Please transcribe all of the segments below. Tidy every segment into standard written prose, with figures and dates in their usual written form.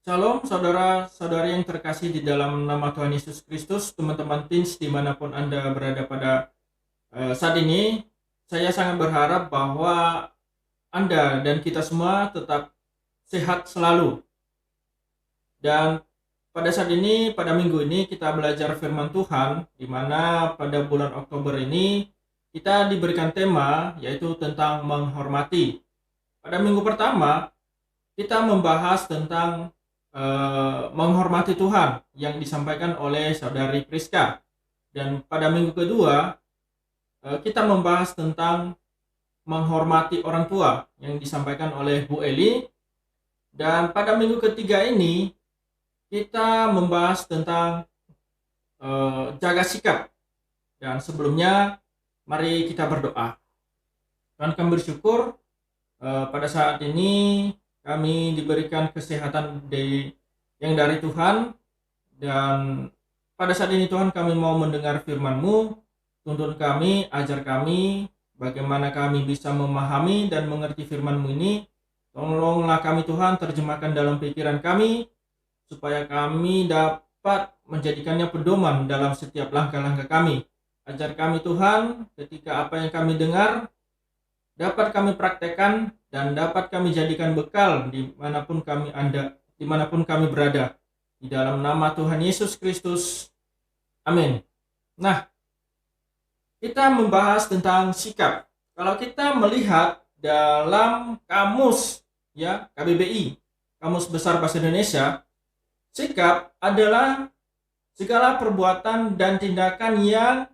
Shalom saudara-saudari yang terkasih di dalam nama Tuhan Yesus Kristus, teman-teman teens dimanapun Anda berada pada saat ini. Saya sangat berharap bahwa Anda dan kita semua tetap sehat selalu. Dan pada saat ini, pada minggu ini kita belajar firman Tuhan, di mana pada bulan Oktober ini kita diberikan tema yaitu tentang menghormati. Pada minggu pertama kita membahas tentang menghormati Tuhan yang disampaikan oleh saudari Priska, dan pada minggu kedua kita membahas tentang menghormati orang tua yang disampaikan oleh Bu Eli, dan pada minggu ketiga ini kita membahas tentang jaga sikap. Dan sebelumnya mari kita berdoa. Tuhan, kami bersyukur pada saat ini kami diberikan kesehatan yang dari Tuhan, dan pada saat ini Tuhan kami mau mendengar firman-Mu. Tuntun kami, ajar kami bagaimana kami bisa memahami dan mengerti firman-Mu ini. Tolonglah kami Tuhan, terjemahkan dalam pikiran kami supaya kami dapat menjadikannya pedoman dalam setiap langkah-langkah kami. Ajar kami Tuhan, ketika apa yang kami dengar dapat kami praktekkan dan dapat kami jadikan bekal dimanapun kami berada. Di dalam nama Tuhan Yesus Kristus, amin. Nah, kita membahas tentang sikap. Kalau kita melihat dalam kamus KBBI, Kamus Besar Bahasa Indonesia, sikap adalah segala perbuatan dan tindakan yang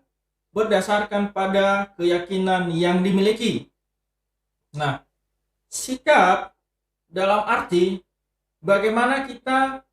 berdasarkan pada keyakinan yang dimiliki. Nah, sikap dalam arti bagaimana kita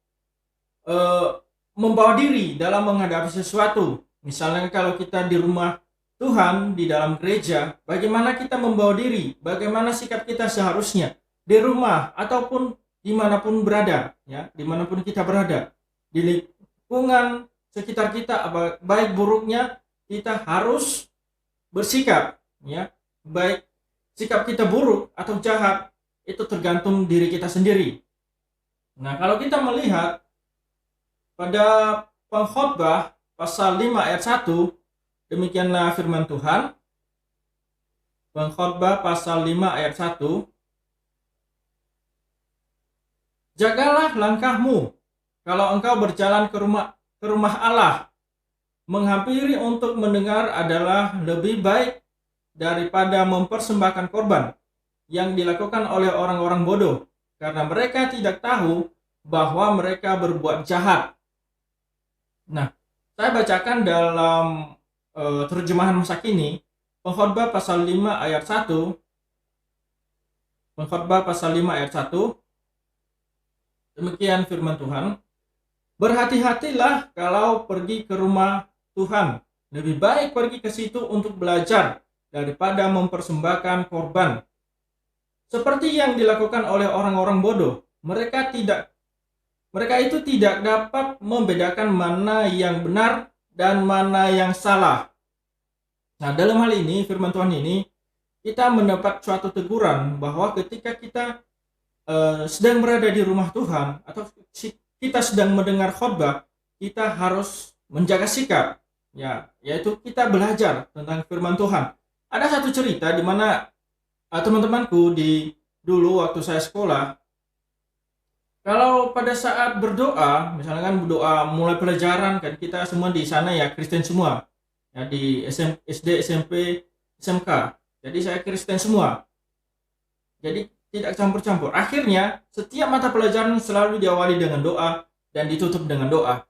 membawa diri dalam menghadapi sesuatu. Misalnya kalau kita di rumah Tuhan, di dalam gereja, bagaimana kita membawa diri, bagaimana sikap kita seharusnya di rumah ataupun dimanapun berada, dimanapun kita berada, di lingkungan sekitar kita, baik buruknya kita harus bersikap, baik sikap kita buruk atau jahat itu tergantung diri kita sendiri. Nah, kalau kita melihat pada Pengkhotbah pasal 5 ayat 1, demikianlah firman Tuhan. Pengkhotbah pasal 5 ayat 1. Jagalah langkahmu kalau engkau berjalan ke rumah Allah. Menghampiri untuk mendengar adalah lebih baik daripada mempersembahkan korban yang dilakukan oleh orang-orang bodoh, karena mereka tidak tahu bahwa mereka berbuat jahat. Nah, saya bacakan dalam terjemahan masa kini, Pengkhotbah pasal 5 ayat 1. Pengkhotbah pasal 5 ayat 1. Demikian firman Tuhan. Berhati-hatilah kalau pergi ke rumah Tuhan. Lebih baik pergi ke situ untuk belajar daripada mempersembahkan korban. Seperti yang dilakukan oleh orang-orang bodoh, mereka itu tidak dapat membedakan mana yang benar dan mana yang salah. Nah, dalam hal ini firman Tuhan ini kita mendapat suatu teguran bahwa ketika kita sedang berada di rumah Tuhan atau kita sedang mendengar khotbah, kita harus menjaga sikap, yaitu kita belajar tentang firman Tuhan. Ada satu cerita di mana teman-temanku dulu waktu saya sekolah, kalau pada saat berdoa, misalnya kan berdoa mulai pelajaran, kan kita semua di sana Kristen semua, di SD, SMP, SMK. Jadi saya Kristen semua. Jadi tidak campur-campur. Akhirnya setiap mata pelajaran selalu diawali dengan doa dan ditutup dengan doa.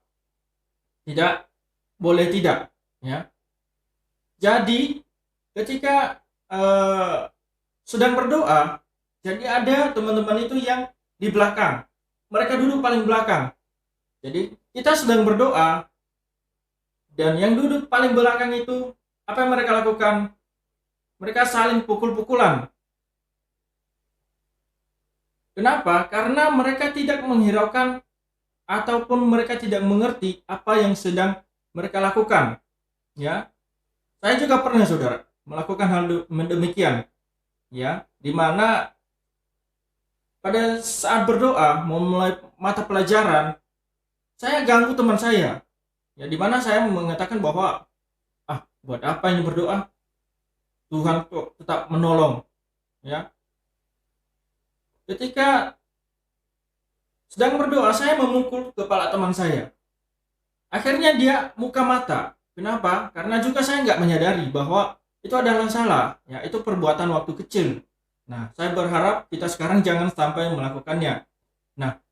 Tidak boleh tidak, Jadi ketika sedang berdoa, jadi ada teman-teman itu yang di belakang. Mereka duduk paling belakang. Jadi kita sedang berdoa, dan yang duduk paling belakang itu, apa yang mereka lakukan? Mereka saling pukul-pukulan. Kenapa? Karena mereka tidak menghiraukan ataupun mereka tidak mengerti apa yang sedang mereka lakukan. Saya juga pernah, saudara, melakukan hal demikian, di mana pada saat berdoa memulai mata pelajaran, saya ganggu teman saya. Ya, di mana saya mengatakan bahwa buat apa ini berdoa? Tuhan kok tetap menolong, ya. Ketika sedang berdoa, saya memukul kepala teman saya. Akhirnya dia muka mata. Kenapa? Karena juga saya nggak menyadari bahwa itu adalah salah. Ya, itu perbuatan waktu kecil. Nah, saya berharap kita sekarang jangan sampai melakukannya. Nah,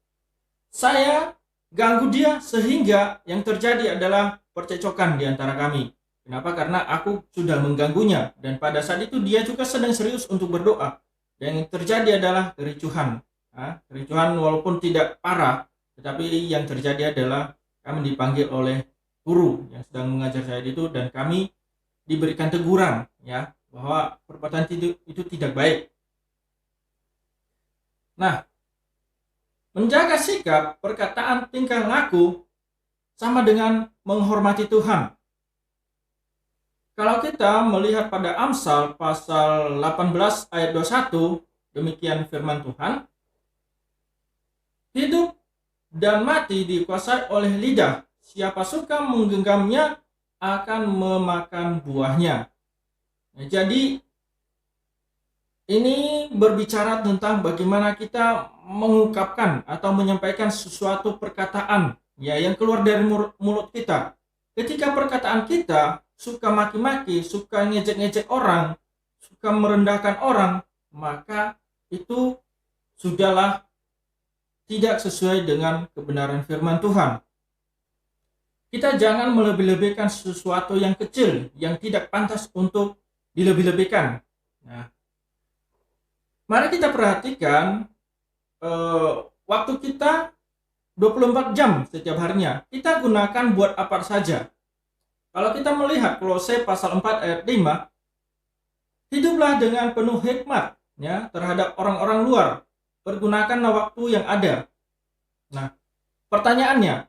saya ganggu dia sehingga yang terjadi adalah percecokan di antara kami. Kenapa? Karena aku sudah mengganggunya. Dan pada saat itu dia juga sedang serius untuk berdoa. Dan yang terjadi adalah kericuhan. Kericuhan walaupun tidak parah, tetapi yang terjadi adalah kami dipanggil oleh guru yang sedang mengajar saya itu, dan kami diberikan teguran, ya, bahwa perbuatan itu tidak baik. Nah, menjaga sikap, perkataan, tingkah laku sama dengan menghormati Tuhan. Kalau kita melihat pada Amsal pasal 18 ayat 21, demikian firman Tuhan, hidup dan mati dikuasai oleh lidah. Siapa suka menggenggamnya akan memakan buahnya. Nah, jadi ini berbicara tentang bagaimana kita mengungkapkan atau menyampaikan sesuatu perkataan, ya, yang keluar dari mulut kita. Ketika perkataan kita suka maki-maki, suka ngejek-ngejek orang, suka merendahkan orang, maka itu sudahlah tidak sesuai dengan kebenaran firman Tuhan. Kita jangan melebih-lebihkan sesuatu yang kecil, yang tidak pantas untuk dilebih-lebihkan. Nah, mari kita perhatikan waktu kita 24 jam setiap harinya. Kita gunakan buat apa saja. Kalau kita melihat Kolose pasal 4 ayat 5, hiduplah dengan penuh hikmat, ya, terhadap orang-orang luar. Pergunakanlah waktu yang ada. Nah, pertanyaannya,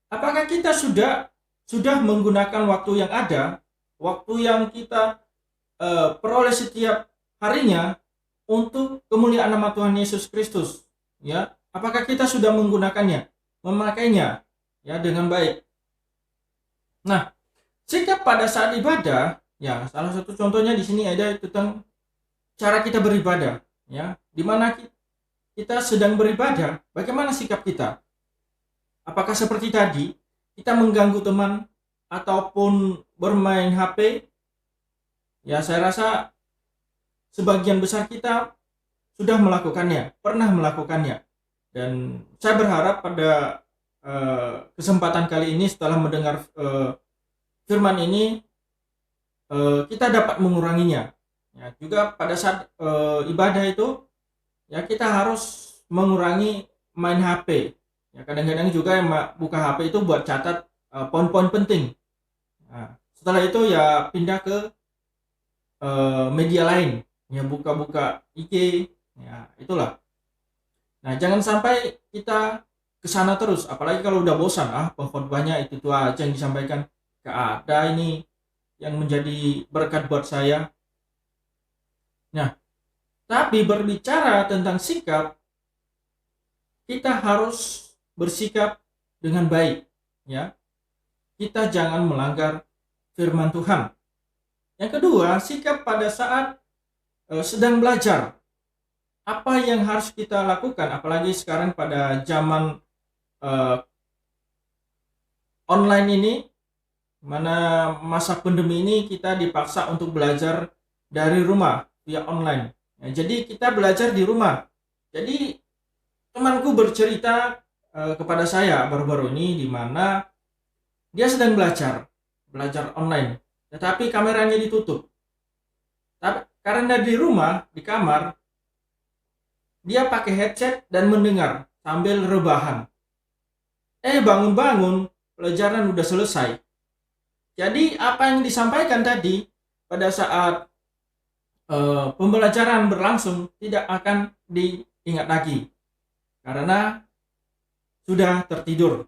apakah kita sudah menggunakan waktu yang ada, waktu yang kita peroleh setiap harinya untuk kemuliaan nama Tuhan Yesus Kristus, ya? Apakah kita sudah menggunakannya, memakainya, ya, dengan baik? Nah, sikap pada saat ibadah, ya, salah satu contohnya di sini ada tentang cara kita beribadah, ya, di mana kita sedang beribadah, bagaimana sikap kita? Apakah seperti tadi kita mengganggu teman ataupun bermain HP? Ya, saya rasa sebagian besar kita sudah melakukannya, pernah melakukannya. Dan saya berharap pada kesempatan kali ini setelah mendengar firman ini, kita dapat menguranginya. Ya, juga pada saat ibadah itu, ya, kita harus mengurangi main HP. Ya, kadang-kadang juga yang buka HP itu buat catat poin-poin penting. Nah, setelah itu ya pindah ke media lain, ya, buka-buka IG, ya, itulah. Nah, jangan sampai kita ke sana terus, apalagi kalau udah bosan, pengkhotbahnya itu aja yang disampaikan, gak ada ini yang menjadi berkat buat saya. Nah, tapi berbicara tentang sikap, kita harus bersikap dengan baik, ya. Kita jangan melanggar firman Tuhan. Yang kedua, sikap pada saat sedang belajar. Apa yang harus kita lakukan, apalagi sekarang pada zaman online ini, mana masa pandemi ini kita dipaksa untuk belajar dari rumah via online. Nah, jadi kita belajar di rumah. Jadi temanku bercerita kepada saya baru-baru ini, di mana dia sedang belajar online, tetapi kameranya ditutup. Tapi karena di rumah, di kamar, dia pakai headset dan mendengar sambil rebahan. Bangun-bangun, pelajaran udah selesai. Jadi apa yang disampaikan tadi pada saat pembelajaran berlangsung tidak akan diingat lagi, karena sudah tertidur.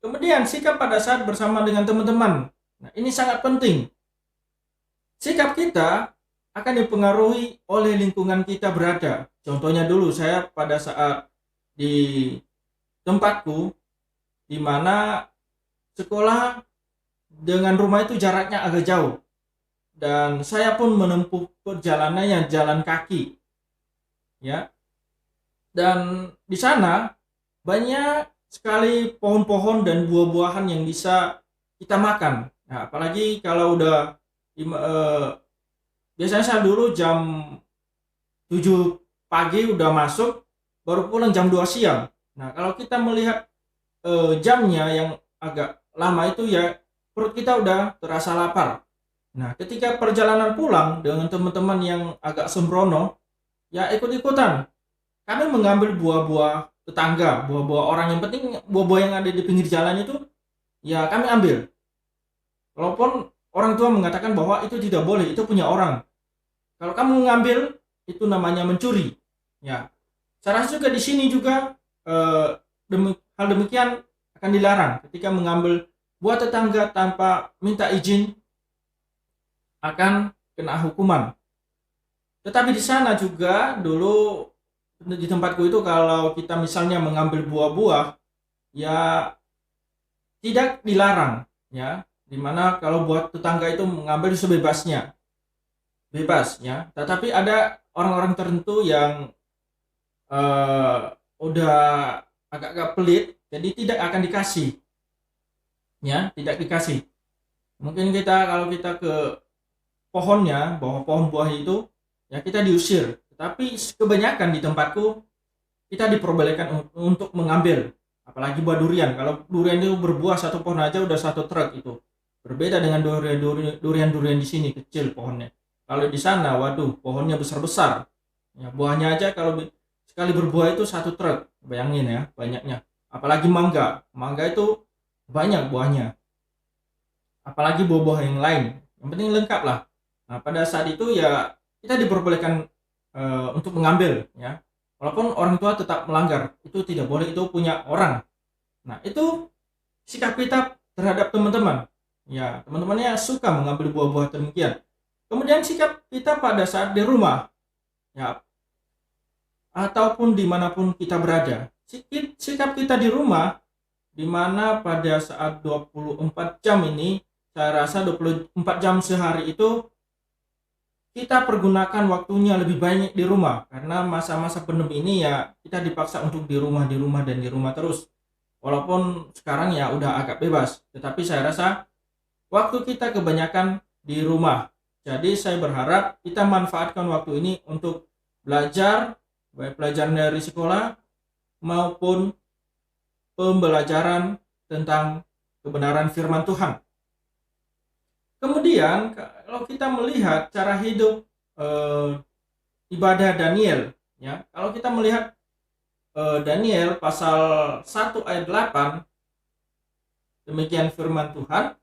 Kemudian sikap pada saat bersama dengan teman-teman. Nah, ini sangat penting. Sikap kita akan dipengaruhi oleh lingkungan kita berada. Contohnya dulu saya pada saat di tempatku, di mana sekolah dengan rumah itu jaraknya agak jauh, dan saya pun menempuh perjalanannya jalan kaki, ya. Dan di sana banyak sekali pohon-pohon dan buah-buahan yang bisa kita makan. Nah, apalagi kalau udah biasanya saya dulu jam 7 pagi udah masuk, baru pulang jam 2 siang. Nah, kalau kita melihat jamnya yang agak lama itu, ya perut kita udah terasa lapar. Nah, ketika perjalanan pulang dengan teman-teman yang agak sembrono, ya ikut-ikutan. Kami mengambil buah-buah tetangga, buah-buah orang, yang penting buah-buah yang ada di pinggir jalan itu, ya kami ambil. Walaupun orang tua mengatakan bahwa itu tidak boleh, itu punya orang. Kalau kamu ngambil, itu namanya mencuri. Ya, saya rasa juga di sini juga hal demikian akan dilarang. Ketika mengambil buah tetangga tanpa minta izin, akan kena hukuman. Tetapi di sana juga dulu di tempatku itu, kalau kita misalnya mengambil buah-buah, ya tidak dilarang, ya. Dimana kalau buah tetangga itu mengambil sebebasnya, bebas, ya. Tetapi ada orang-orang tertentu yang eh, udah agak-agak pelit, jadi tidak akan dikasih, ya, tidak dikasih. Mungkin kita, kalau kita ke pohonnya, bahwa pohon buah itu, ya kita diusir. Tapi kebanyakan di tempatku kita diperbolehkan untuk mengambil, apalagi buah durian. Kalau durian itu berbuah satu pohon aja udah satu truk itu. Berbeda dengan durian di sini, kecil pohonnya. Kalau di sana, waduh, pohonnya besar-besar. Ya, buahnya aja kalau sekali berbuah itu satu truk. Bayangin ya, banyaknya. Apalagi mangga. Mangga itu banyak buahnya. Apalagi buah-buah yang lain. Yang penting lengkap lah. Nah, pada saat itu ya kita diperbolehkan untuk mengambil, ya. Walaupun orang tua tetap melanggar, itu tidak boleh, itu punya orang. Nah, itu sikap kita terhadap teman-teman. Ya, teman-temannya suka mengambil buah-buah demikian. Kemudian sikap kita pada saat di rumah, ya, ataupun dimanapun kita berada. Sikap kita di rumah, dimana pada saat 24 jam ini, saya rasa 24 jam sehari itu kita pergunakan waktunya lebih banyak di rumah, karena masa-masa pandemi ini ya kita dipaksa untuk di rumah dan di rumah terus. Walaupun sekarang ya udah agak bebas, tetapi saya rasa waktu kita kebanyakan di rumah. Jadi saya berharap kita manfaatkan waktu ini untuk belajar, baik pelajaran dari sekolah maupun pembelajaran tentang kebenaran firman Tuhan. Kemudian kalau kita melihat cara hidup ibadah Daniel, ya, kalau kita melihat Daniel pasal 1 ayat 8, demikian firman Tuhan,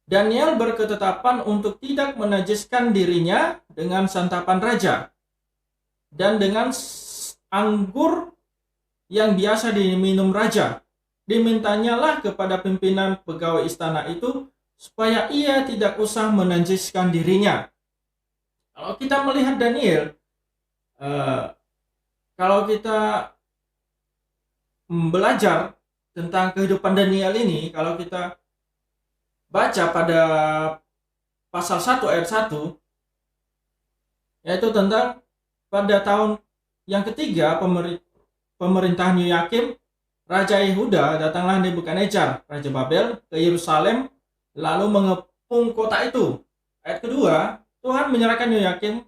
Daniel berketetapan untuk tidak menajiskan dirinya dengan santapan raja dan dengan anggur yang biasa diminum raja. Dimintanyalah kepada pimpinan pegawai istana itu supaya ia tidak usah menajiskan dirinya. Kalau kita melihat Daniel, kalau kita belajar tentang kehidupan Daniel ini, kalau kita baca pada pasal 1 ayat 1, yaitu tentang pada tahun yang ketiga pemerintahan Yoyakim, Raja Yehuda, datanglah Nebukadnezar, Raja Babel, ke Yerusalem, lalu mengepung kota itu. Ayat kedua, Tuhan menyerahkan Yoyakim,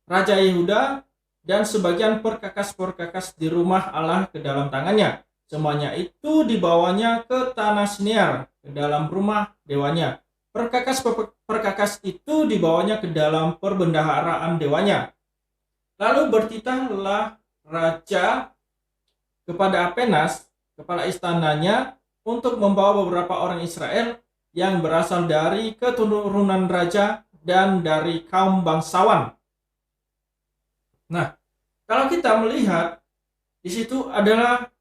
Raja Yehuda, dan sebagian perkakas-perkakas di rumah Allah ke dalam tangannya. Semuanya itu dibawanya ke tanah Siniar, ke dalam rumah dewanya. Perkakas itu dibawanya ke dalam perbendaharaan dewanya. Lalu bertitahlah raja kepada Apenas, kepala istananya, untuk membawa beberapa orang Israel yang berasal dari keturunan raja dan dari kaum bangsawan. Nah, kalau kita melihat di situ adalah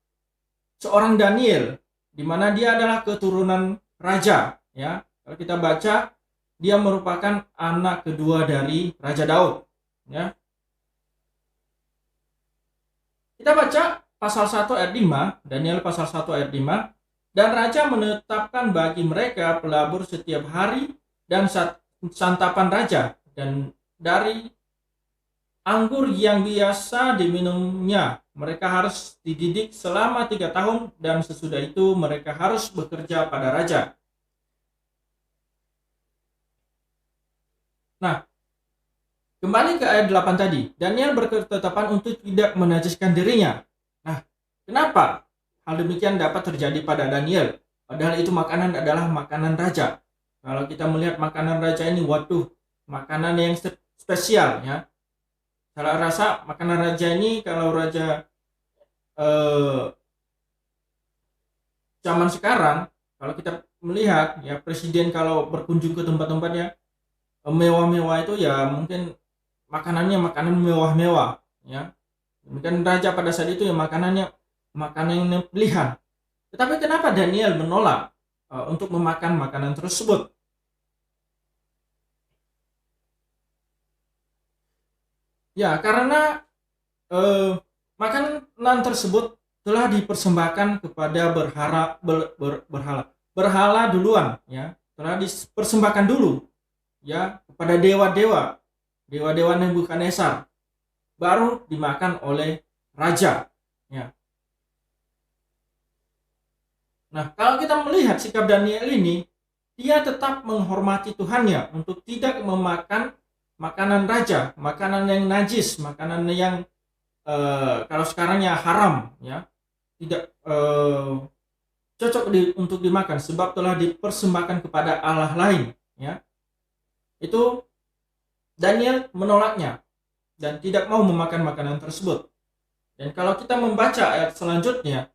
seorang Daniel, di mana dia adalah keturunan raja, ya. Kalau kita baca dia merupakan anak kedua dari Raja Daud. Ya. Kita baca pasal 1 ayat 5, Daniel pasal 1 ayat 5, dan raja menetapkan bagi mereka pelabur setiap hari dan santapan raja, dan dari anggur yang biasa diminumnya mereka harus dididik selama 3 tahun, dan sesudah itu mereka harus bekerja pada raja. Nah, kembali ke ayat 8 tadi, Daniel berketetapan untuk tidak menajiskan dirinya. Nah, kenapa hal demikian dapat terjadi pada Daniel? Padahal itu makanan adalah makanan raja. Kalau kita melihat makanan raja ini, waduh, makanan yang spesial ya. Saya rasa makanan raja ini, kalau raja zaman sekarang, kalau kita melihat ya, presiden kalau berkunjung ke tempat-tempatnya mewah-mewah itu ya, mungkin makanannya makanan mewah-mewah ya. Demikian raja pada saat itu ya, makanannya makanan yang pilihan. Tetapi kenapa Daniel menolak untuk memakan makanan tersebut? Ya, karena makanan tersebut telah dipersembahkan kepada berhala duluan ya, telah dipersembahkan dulu ya kepada dewa-dewa Nebukadnezar, baru dimakan oleh raja ya. Nah, kalau kita melihat sikap Daniel ini, dia tetap menghormati Tuhannya untuk tidak memakan makanan raja, makanan yang najis, makanan yang kalau sekarangnya haram ya, tidak cocok untuk dimakan sebab telah dipersembahkan kepada Allah lain ya. Itu Daniel menolaknya dan tidak mau memakan makanan tersebut. Dan kalau kita membaca ayat selanjutnya,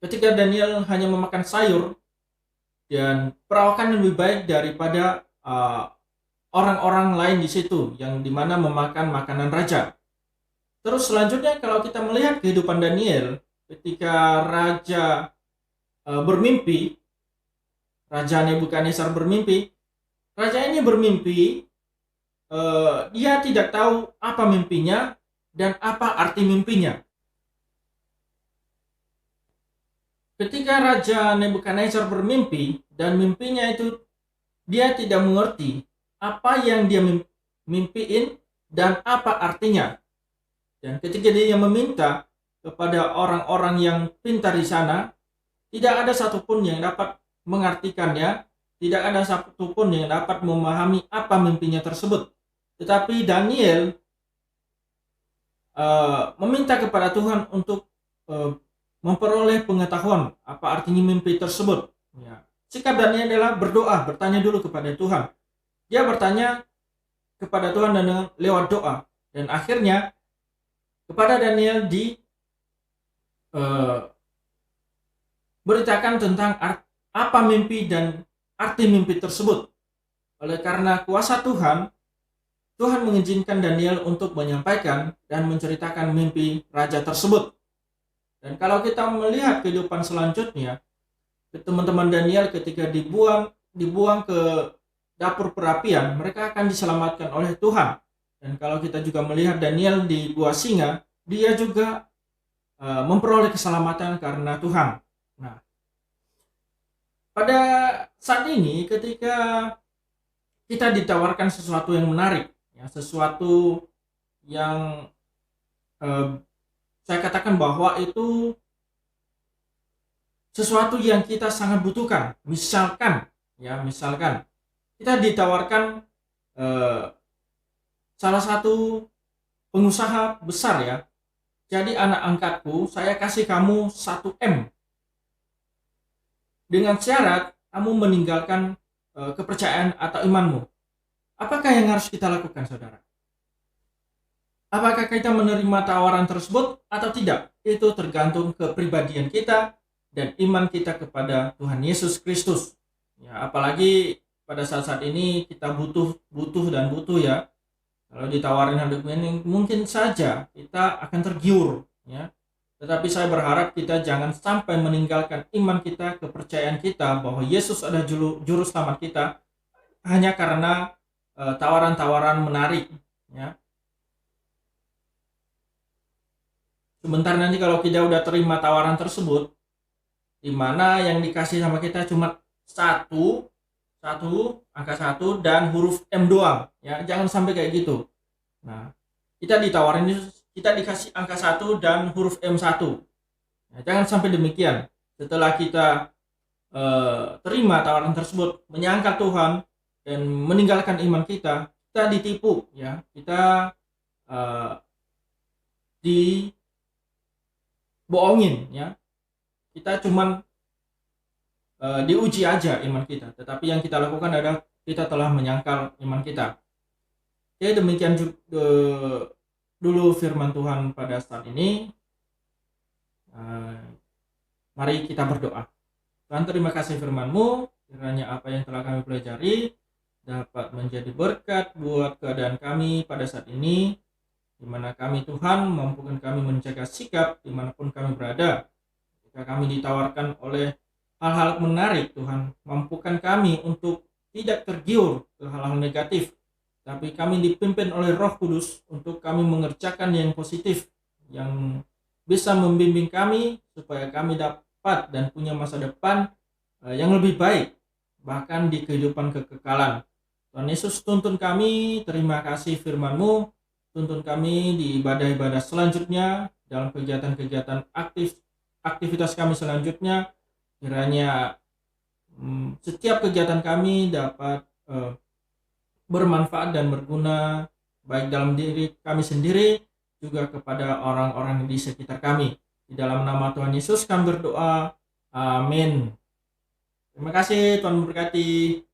ketika Daniel hanya memakan sayur dan perawakan lebih baik daripada orang-orang lain di situ yang dimana memakan makanan raja. Terus selanjutnya kalau kita melihat kehidupan Daniel ketika raja bermimpi, Raja Nebukadnezar bermimpi, raja ini bermimpi, dia tidak tahu apa mimpinya dan apa arti mimpinya. Ketika Raja Nebukadnezar bermimpi dan mimpinya itu dia tidak mengerti apa yang dia mimpiin dan apa artinya. Dan ketika dia meminta kepada orang-orang yang pintar di sana, tidak ada satupun yang dapat mengartikannya, tidak ada satupun yang dapat memahami apa mimpinya tersebut. Tetapi Daniel meminta kepada Tuhan untuk memperoleh pengetahuan apa artinya mimpi tersebut ya. Sikap Daniel adalah berdoa, bertanya dulu kepada Tuhan. Dia bertanya kepada Tuhan dan lewat doa, dan akhirnya kepada Daniel beritakan tentang apa mimpi dan arti mimpi tersebut. Oleh karena kuasa Tuhan mengizinkan Daniel untuk menyampaikan dan menceritakan mimpi raja tersebut. Dan kalau kita melihat kehidupan selanjutnya, teman-teman Daniel ketika dibuang ke dapur perapian, mereka akan diselamatkan oleh Tuhan. Dan kalau kita juga melihat Daniel di gua singa, dia juga memperoleh keselamatan karena Tuhan. Nah, pada saat ini ketika kita ditawarkan sesuatu yang menarik, ya, sesuatu yang saya katakan bahwa itu sesuatu yang kita sangat butuhkan. Misalkan kita ditawarkan salah satu pengusaha besar ya, jadi anak angkatku, saya kasih kamu 1 M dengan syarat kamu meninggalkan kepercayaan atau imanmu. Apakah yang harus kita lakukan, saudara? Apakah kita menerima tawaran tersebut atau tidak? Itu tergantung kepribadian kita dan iman kita kepada Tuhan Yesus Kristus. Ya, apalagi pada saat-saat ini kita butuh ya. Kalau ditawarin hidup ini mungkin saja kita akan tergiur ya. Tetapi saya berharap kita jangan sampai meninggalkan iman kita, kepercayaan kita bahwa Yesus adalah juru selamat kita hanya karena tawaran-tawaran menarik, ya. Sebentar nanti kalau kita udah terima tawaran tersebut, di mana yang dikasih sama kita cuma satu, angka 1 dan huruf M doang, ya. Jangan sampai kayak gitu. Nah, kita ditawarin, kita dikasih angka 1 dan huruf M1. Nah, jangan sampai demikian. Setelah kita terima tawaran tersebut, menyangkal Tuhan dan meninggalkan iman kita, kita ditipu, ya. Kita dibohongin, ya. Kita cuman diuji aja iman kita, tetapi yang kita lakukan adalah kita telah menyangkal iman kita. Oke, demikian dulu firman Tuhan pada saat ini. Mari kita berdoa. Tuhan, terima kasih firman-Mu, kiranya apa yang telah kami pelajari dapat menjadi berkat buat keadaan kami pada saat ini, di mana kami, Tuhan, mampukan kami menjaga sikap dimanapun kami berada. Jika kami ditawarkan oleh hal-hal menarik, Tuhan, mampukan kami untuk tidak tergiur ke hal-hal negatif, tapi kami dipimpin oleh Roh Kudus untuk kami mengerjakan yang positif, yang bisa membimbing kami supaya kami dapat dan punya masa depan yang lebih baik, bahkan di kehidupan kekekalan. Tuhan Yesus, tuntun kami, terima kasih firman-Mu, tuntun kami di ibadah-ibadah selanjutnya, dalam kegiatan-kegiatan aktivitas kami selanjutnya, kiranya setiap kegiatan kami dapat bermanfaat dan berguna, baik dalam diri kami sendiri, juga kepada orang-orang di sekitar kami. Di dalam nama Tuhan Yesus kami berdoa, amin. Terima kasih, Tuhan memberkati.